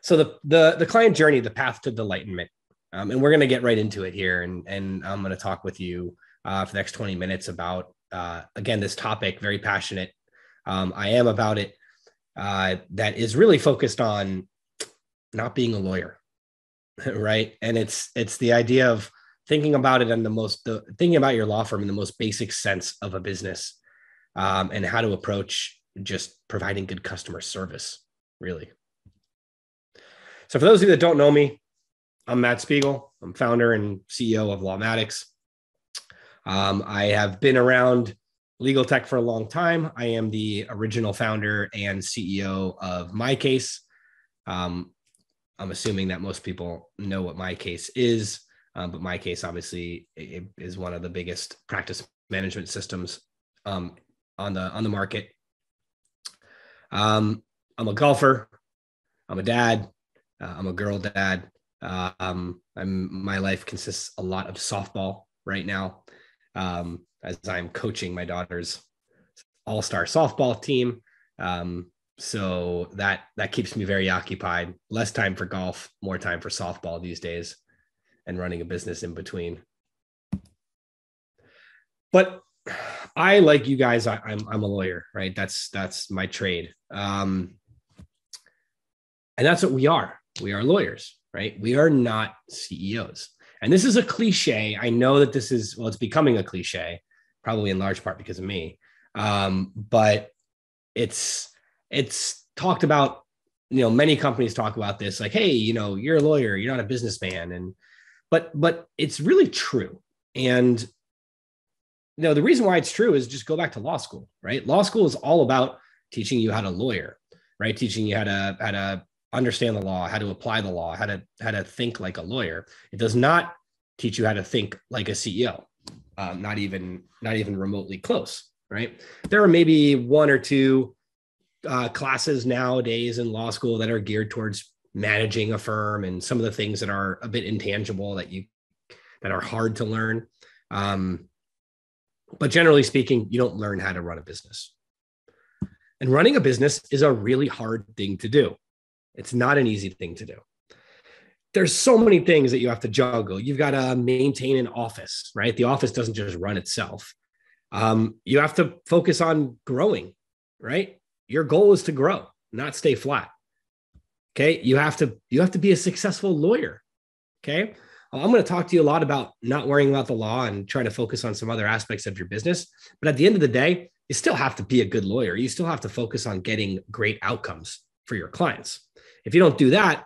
So the client journey, the path to enlightenment, and we're going to get right into it here, and I'm going to talk with you for the next 20 minutes about again this topic. Very passionate, I am about it. That is really focused on not being a lawyer, right? And it's the idea of thinking about it in thinking about your law firm in the most basic sense of a business, and how to approach just providing good customer service, really. So for those of you that don't know me, I'm Matt Spiegel. I'm founder and CEO of Lawmatics. I have been around legal tech for a long time. I am the original founder and CEO of MyCase. I'm assuming that most people know what MyCase is, but MyCase obviously is one of the biggest practice management systems on the market. I'm a golfer. I'm a dad. I'm a girl dad. My life consists a lot of softball right now, as I'm coaching my daughter's all-star softball team. So that keeps me very occupied. Less time for golf, more time for softball these days, and running a business in between. But I, like you guys, I'm a lawyer, right? That's my trade. And that's what we are. We are lawyers, right? We are not CEOs. And this is a cliche. I know that it's becoming a cliche, probably in large part because of me. But it's talked about, many companies talk about this, like, hey, you're a lawyer, you're not a businessman. But it's really true. And, the reason why it's true is just go back to law school, right? Law school is all about teaching you how to lawyer, right? Teaching you how to understand the law, how to apply the law, how to think like a lawyer. It does not teach you how to think like a CEO, not even remotely close, right? There are maybe one or two classes nowadays in law school that are geared towards managing a firm and some of the things that are a bit intangible that are hard to learn. But generally speaking, you don't learn how to run a business. And running a business is a really hard thing to do. It's not an easy thing to do. There's so many things that you have to juggle. You've got to maintain an office, right? The office doesn't just run itself. You have to focus on growing, right? Your goal is to grow, not stay flat. Okay. You have to be a successful lawyer. Okay. I'm going to talk to you a lot about not worrying about the law and trying to focus on some other aspects of your business. But at the end of the day, you still have to be a good lawyer. You still have to focus on getting great outcomes for your clients. If you don't do that,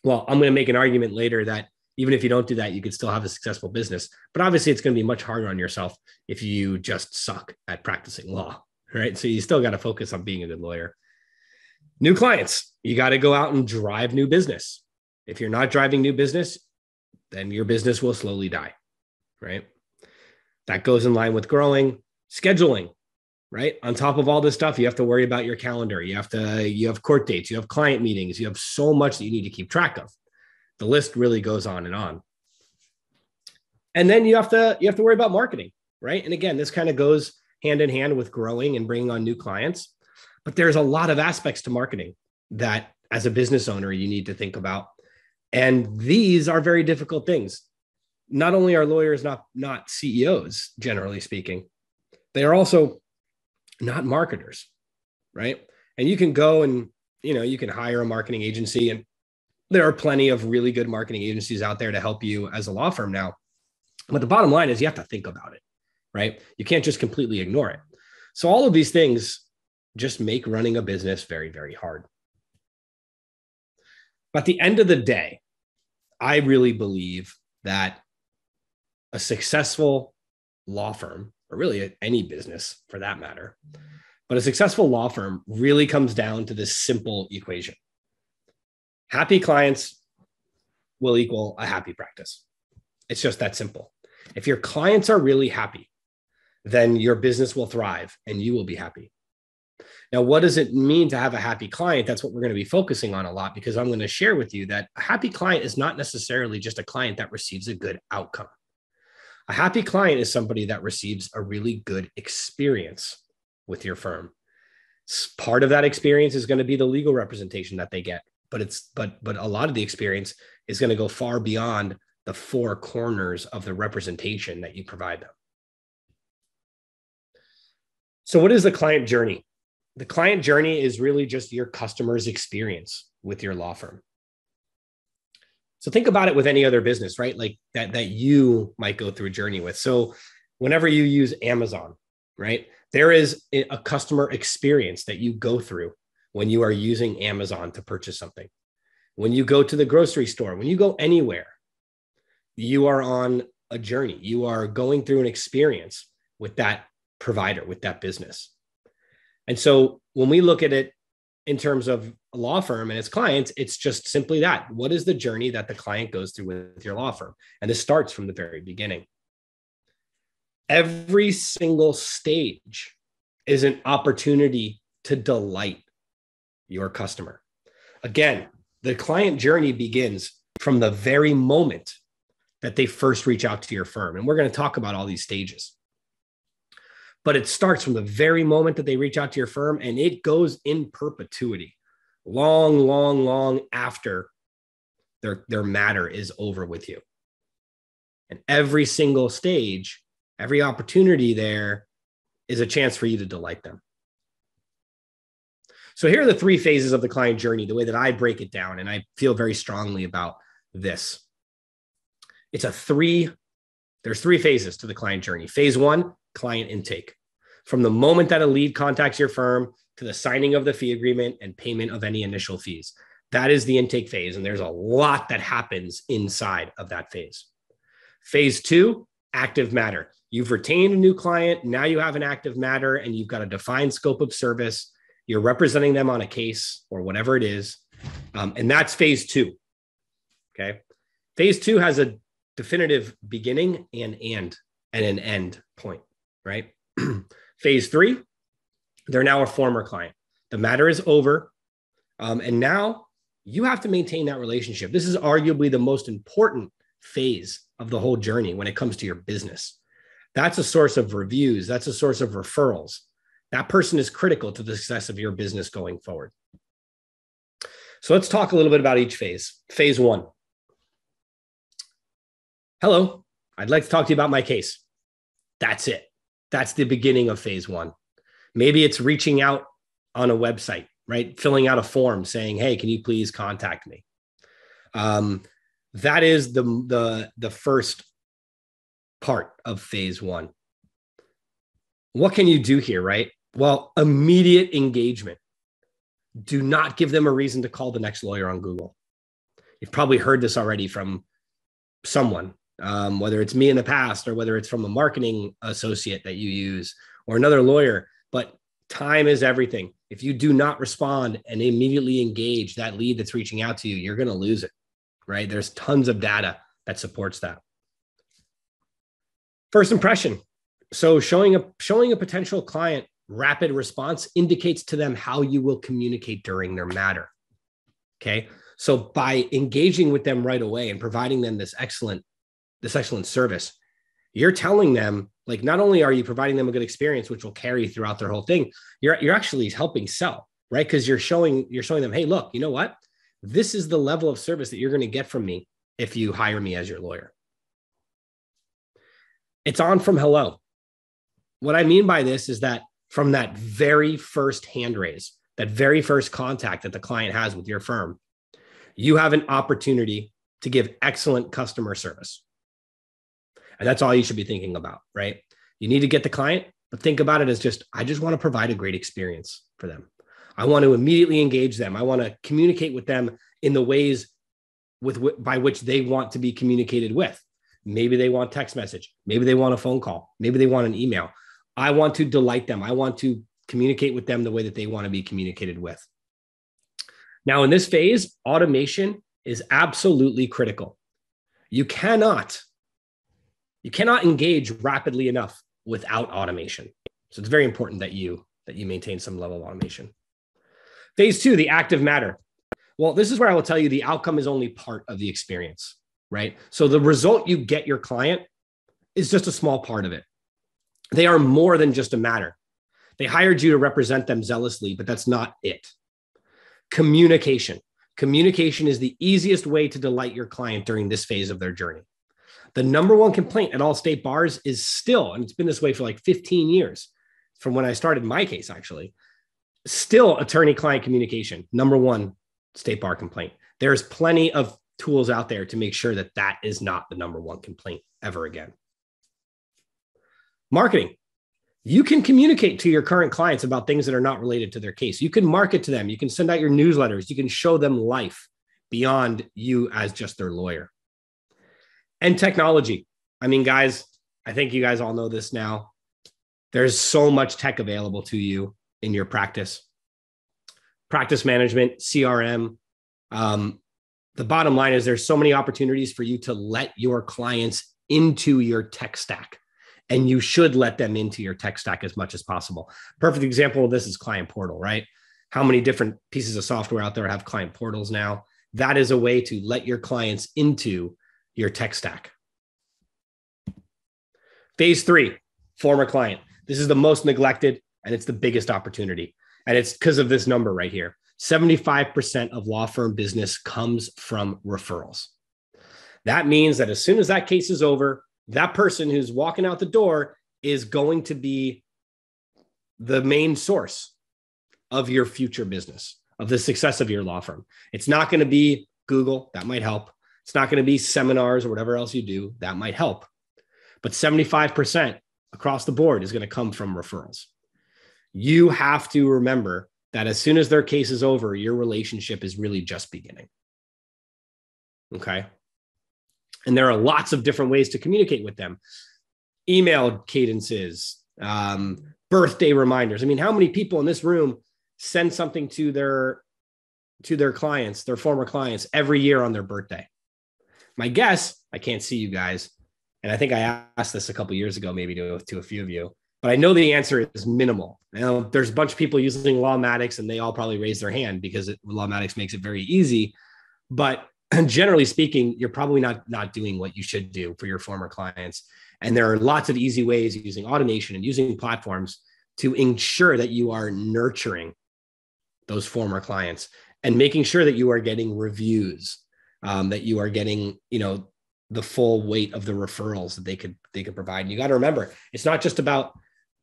well, I'm going to make an argument later that even if you don't do that, you could still have a successful business. But obviously, it's going to be much harder on yourself if you just suck at practicing law, right? So you still got to focus on being a good lawyer. New clients, you got to go out and drive new business. If you're not driving new business, then your business will slowly die, right? That goes in line with growing. Scheduling, right? On top of all this stuff, you have to worry about your calendar. You have court dates, you have client meetings, you have so much that you need to keep track of. The list really goes on and on. And then you have to worry about marketing, right? And again, this kind of goes hand in hand with growing and bringing on new clients. But there's a lot of aspects to marketing that as a business owner, you need to think about. And these are very difficult things. Not only are lawyers not CEOs, generally speaking, they are also not marketers, right? And you can go and, you can hire a marketing agency, and there are plenty of really good marketing agencies out there to help you as a law firm now. But the bottom line is you have to think about it, right? You can't just completely ignore it. So all of these things just make running a business very, very hard. But at the end of the day, I really believe that a successful law firm, or really any business for that matter, but a successful law firm really comes down to this simple equation. Happy clients will equal a happy practice. It's just that simple. If your clients are really happy, then your business will thrive and you will be happy. Now, what does it mean to have a happy client? That's what we're going to be focusing on a lot, because I'm going to share with you that a happy client is not necessarily just a client that receives a good outcome. A happy client is somebody that receives a really good experience with your firm. Part of that experience is going to be the legal representation that they get. but a lot of the experience is going to go far beyond the four corners of the representation that you provide them. So what is the client journey? The client journey is really just your customer's experience with your law firm. So think about it with any other business, right? Like that you might go through a journey with. So whenever you use Amazon, right, there is a customer experience that you go through when you are using Amazon to purchase something. When you go to the grocery store, when you go anywhere, you are on a journey. You are going through an experience with that provider, with that business. And so when we look at it in terms of a law firm and its clients, it's just simply that. What is the journey that the client goes through with your law firm? And this starts from the very beginning. Every single stage is an opportunity to delight your customer. Again, the client journey begins from the very moment that they first reach out to your firm. And we're going to talk about all these stages. But it starts from the very moment that they reach out to your firm, and it goes in perpetuity, long after their matter is over with you. And every single stage, every opportunity there is a chance for you to delight them. So here are the three phases of the client journey, the way that I break it down, and I feel very strongly about this. There's three phases to the client journey. Phase one, client intake. From the moment that a lead contacts your firm to the signing of the fee agreement and payment of any initial fees. That is the intake phase, and there's a lot that happens inside of that phase. Phase two, active matter. You've retained a new client. Now you have an active matter, and you've got a defined scope of service. You're representing them on a case or whatever it is. And that's phase two. Okay. Phase two has a definitive beginning and an end point, right? Phase three, they're now a former client. The matter is over. And now you have to maintain that relationship. This is arguably the most important phase of the whole journey when it comes to your business. That's a source of reviews. That's a source of referrals. That person is critical to the success of your business going forward. So let's talk a little bit about each phase. Phase one. Hello, I'd like to talk to you about my case. That's it. That's the beginning of phase one. Maybe it's reaching out on a website, right? Filling out a form saying, hey, can you please contact me? That is the first part of phase one. What can you do here, right? Well, immediate engagement. Do not give them a reason to call the next lawyer on Google. You've probably heard this already from someone, whether it's me in the past or whether it's from a marketing associate that you use or another lawyer, but time is everything. If you do not respond and immediately engage that lead that's reaching out to you, you're going to lose it, right? There's tons of data that supports that. First impression. So showing a potential client rapid response indicates to them how you will communicate during their matter. Okay. So by engaging with them right away and providing them this excellent service, you're telling them, like, not only are you providing them a good experience, which will carry throughout their whole thing, you're actually helping sell, right? Because you're showing them, hey, look, you know what? This is the level of service that you're going to get from me if you hire me as your lawyer. It's on from hello. What I mean by this is that from that very first hand raise, that very first contact that the client has with your firm, you have an opportunity to give excellent customer service. And that's all you should be thinking about, right? You need to get the client, but think about it as I just want to provide a great experience for them. I want to immediately engage them. I want to communicate with them in the ways by which they want to be communicated with. Maybe they want text message. Maybe they want a phone call. Maybe they want an email. I want to delight them. I want to communicate with them the way that they want to be communicated with. Now, in this phase, automation is absolutely critical. You cannot engage rapidly enough without automation. So it's very important that you maintain some level of automation. Phase two, the active matter. Well, this is where I will tell you the outcome is only part of the experience, right? So the result you get your client is just a small part of it. They are more than just a matter. They hired you to represent them zealously, but that's not it. Communication. Communication is the easiest way to delight your client during this phase of their journey. The number one complaint at all state bars is still, and it's been this way for like 15 years from when I started my case, actually, still attorney-client communication, number one state bar complaint. There's plenty of tools out there to make sure that that is not the number one complaint ever again. Marketing. You can communicate to your current clients about things that are not related to their case. You can market to them. You can send out your newsletters. You can show them life beyond you as just their lawyer. And technology. I mean, guys, I think you guys all know this now. There's so much tech available to you in your practice. Practice management, CRM. The bottom line is there's so many opportunities for you to let your clients into your tech stack. And you should let them into your tech stack as much as possible. Perfect example of this is Client Portal, right? How many different pieces of software out there have client portals now? That is a way to let your clients into your tech stack. Phase 3, former client. This is the most neglected and it's the biggest opportunity. And it's because of this number right here. 75% of law firm business comes from referrals. That means that as soon as that case is over, that person who's walking out the door is going to be the main source of your future business, of the success of your law firm. It's not going to be Google. That might help. It's not going to be seminars or whatever else you do. That might help. But 75% across the board is going to come from referrals. You have to remember that as soon as their case is over, your relationship is really just beginning. Okay. And there are lots of different ways to communicate with them. Email cadences, birthday reminders. I mean, how many people in this room send something to their clients, their former clients, every year on their birthday? My guess, I can't see you guys, and I think I asked this a couple of years ago, maybe to a few of you, but I know the answer is minimal. You know, there's a bunch of people using Lawmatics, and they all probably raise their hand because Lawmatics makes it very easy. But generally speaking, you're probably not doing what you should do for your former clients. And there are lots of easy ways using automation and using platforms to ensure that you are nurturing those former clients and making sure that you are getting reviews, that you are getting, the full weight of the referrals that they could provide. And you got to remember, it's not just about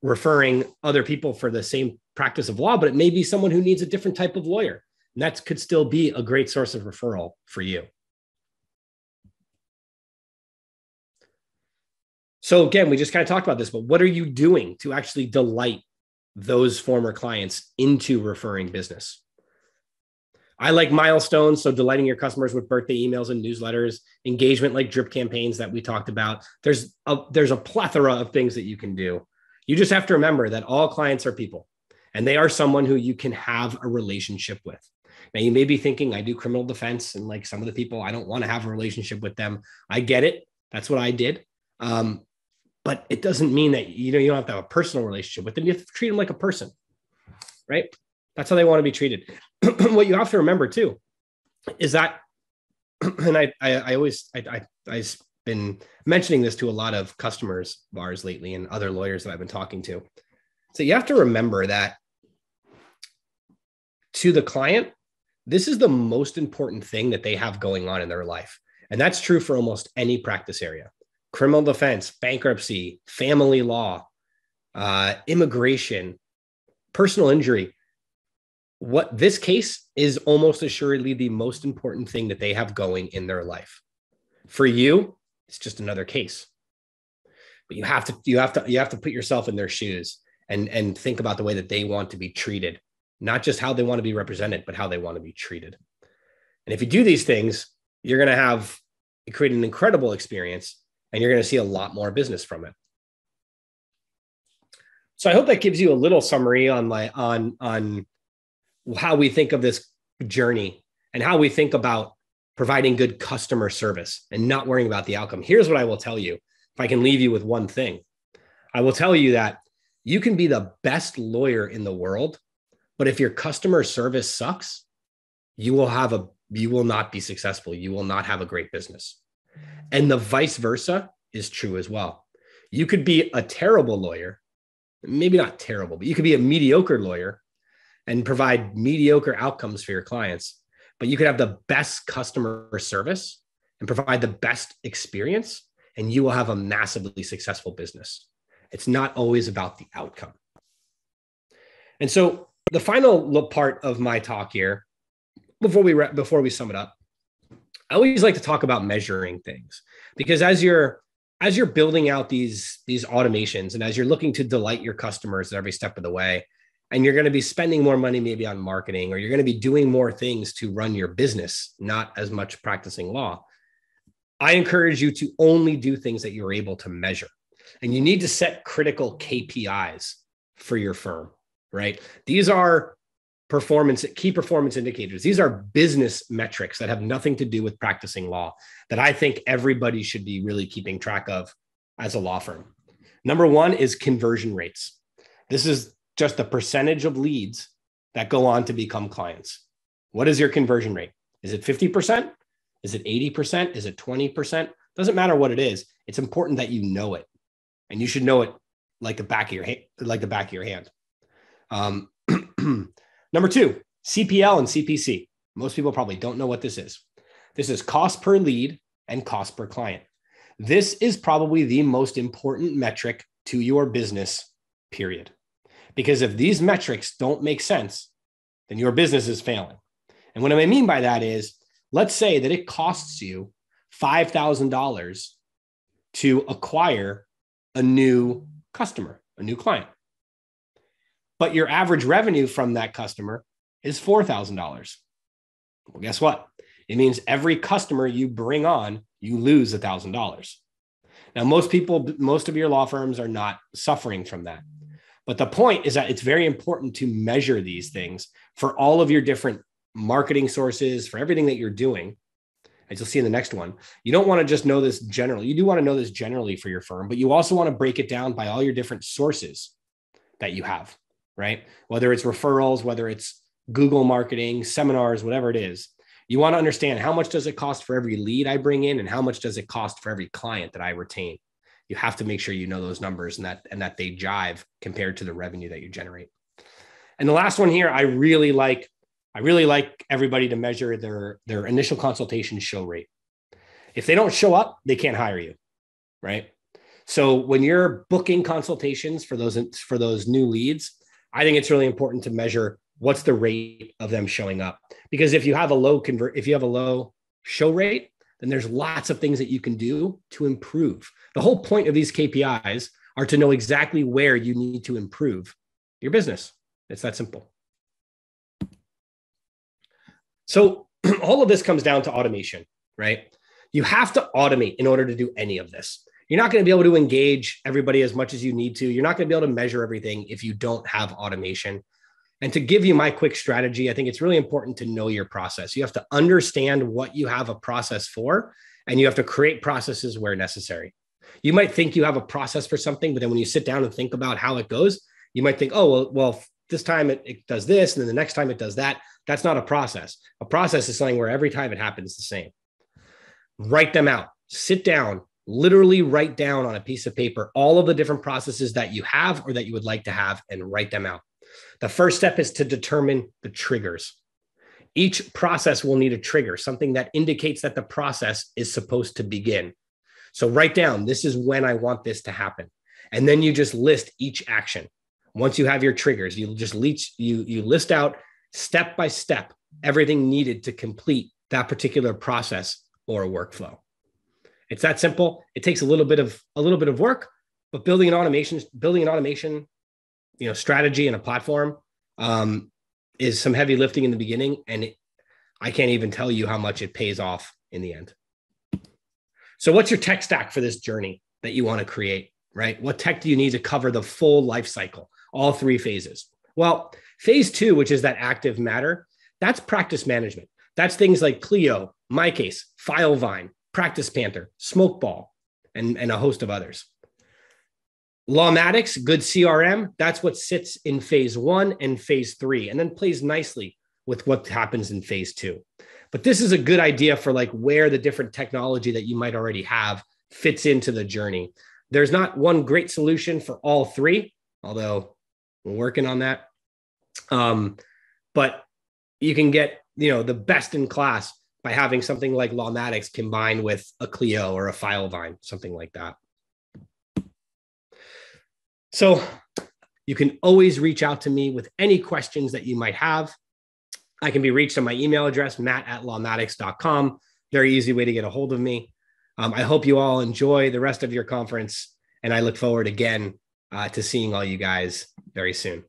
referring other people for the same practice of law, but it may be someone who needs a different type of lawyer. And that could still be a great source of referral for you. So again, we just kind of talked about this, but what are you doing to actually delight those former clients into referring business? I like milestones. So delighting your customers with birthday emails and newsletters, engagement like drip campaigns that we talked about. There's a plethora of things that you can do. You just have to remember that all clients are people and they are someone who you can have a relationship with. Now, you may be thinking, I do criminal defense, and like some of the people, I don't want to have a relationship with them. I get it. That's what I did. But it doesn't mean that, you don't have to have a personal relationship with them. You have to treat them like a person, right? That's how they want to be treated. What you have to remember too, is that, and I've been mentioning this to a lot of customers of ours lately and other lawyers that I've been talking to. So you have to remember that to the client, this is the most important thing that they have going on in their life. And that's true for almost any practice area: criminal defense, bankruptcy, family law, immigration, personal injury. What this case is almost assuredly the most important thing that they have going in their life. For you, it's just another case. But you have to put yourself in their shoes and think about the way that they want to be treated. Not just how they want to be represented, but how they want to be treated. And if you do these things, you're going to create an incredible experience, and you're going to see a lot more business from it. So I hope that gives you a little summary on how we think of this journey and how we think about providing good customer service and not worrying about the outcome. Here's what I will tell you. If I can leave you with one thing, I will tell you that you can be the best lawyer in the world, but if your customer service sucks, you will not be successful. You will not have a great business. And the vice versa is true as well. You could be a terrible lawyer, maybe not terrible, but you could be a mediocre lawyer and provide mediocre outcomes for your clients. but you could have the best customer service and provide the best experience, and you will have a massively successful business. It's not always about the outcome. And so the final part of my talk here, before we sum it up, I always like to talk about measuring things, because as you're building out these automations, and as you're looking to delight your customers at every step of the way, and you're going to be spending more money maybe on marketing, or you're going to be doing more things to run your business, not as much practicing law, I encourage you to only do things that you're able to measure. And you need to set critical KPIs for your firm, right? These are key performance indicators. These are business metrics that have nothing to do with practicing law that I think everybody should be really keeping track of as a law firm. Number one is conversion rates. This is just the percentage of leads that go on to become clients. What is your conversion rate? Is it 50%? Is it 80%? Is it 20%? Doesn't matter what it is. It's important that you know it, and you should know it like the back of your hand. Number two, CPL and CPC. Most people probably don't know what this is. This is cost per lead and cost per client. This is probably the most important metric to your business, period. Because if these metrics don't make sense, then your business is failing. And what I mean by that is, let's say that it costs you $5,000 to acquire a new customer, a new client. But your average revenue from that customer is $4,000. Well, guess what? It means every customer you bring on, you lose $1,000. Now, most of your law firms are not suffering from that. But the point is that it's very important to measure these things for all of your different marketing sources, for everything that you're doing. As you'll see in the next one, you don't want to just know this generally. You do want to know this generally for your firm, but you also want to break it down by all your different sources that you have, right? Whether it's referrals, whether it's Google marketing, seminars, whatever it is. You want to understand, how much does it cost for every lead I bring in, and how much does it cost for every client that I retain? You have to make sure you know those numbers and that they jive compared to the revenue that you generate. And the last one here, I really like everybody to measure their initial consultation show rate. If they don't show up, they can't hire you, right? So when you're booking consultations for those new leads, I think it's really important to measure what's the rate of them showing up. Because if you have a low show rate, then there's lots of things that you can do to improve. The whole point of these KPIs are to know exactly where you need to improve your business. It's that simple. So all of this comes down to automation, right? You have to automate in order to do any of this. You're not going to be able to engage everybody as much as you need to. You're not going to be able to measure everything if you don't have automation. And to give you my quick strategy, I think it's really important to know your process. You have to understand what you have a process for, and you have to create processes where necessary. You might think you have a process for something, but then when you sit down and think about how it goes, you might think, oh, well, this time it does this, and then the next time it does that. That's not a process. A process is something where every time it happens the same. Write them out. Sit down, literally write down on a piece of paper all of the different processes that you have or that you would like to have, and write them out. The first step is to determine the triggers. Each process will need a trigger, something that indicates that the process is supposed to begin. So write down, this is when I want this to happen. And then you just list each action. Once you have your triggers, you list out step by step everything needed to complete that particular process or a workflow. It's that simple. It takes a little bit of work, but building an automation, strategy and a platform is some heavy lifting in the beginning, and I can't even tell you how much it pays off in the end. So what's your tech stack for this journey that you want to create, right? What tech do you need to cover the full life cycle, all three phases? Well, phase 2, which is that active matter, that's practice management. That's things like Clio, MyCase, Filevine, Practice Panther, Smokeball, and a host of others. Lawmatics, good CRM, that's what sits in phase 1 and phase 3, and then plays nicely with what happens in phase 2. But this is a good idea for like where the different technology that you might already have fits into the journey. There's not one great solution for all three, although we're working on that. But you can get the best in class by having something like Lawmatics combined with a Clio or a Filevine, something like that. So you can always reach out to me with any questions that you might have. I can be reached on my email address, matt@lawmatics.com. Very easy way to get a hold of me. I hope you all enjoy the rest of your conference, and I look forward again to seeing all you guys very soon.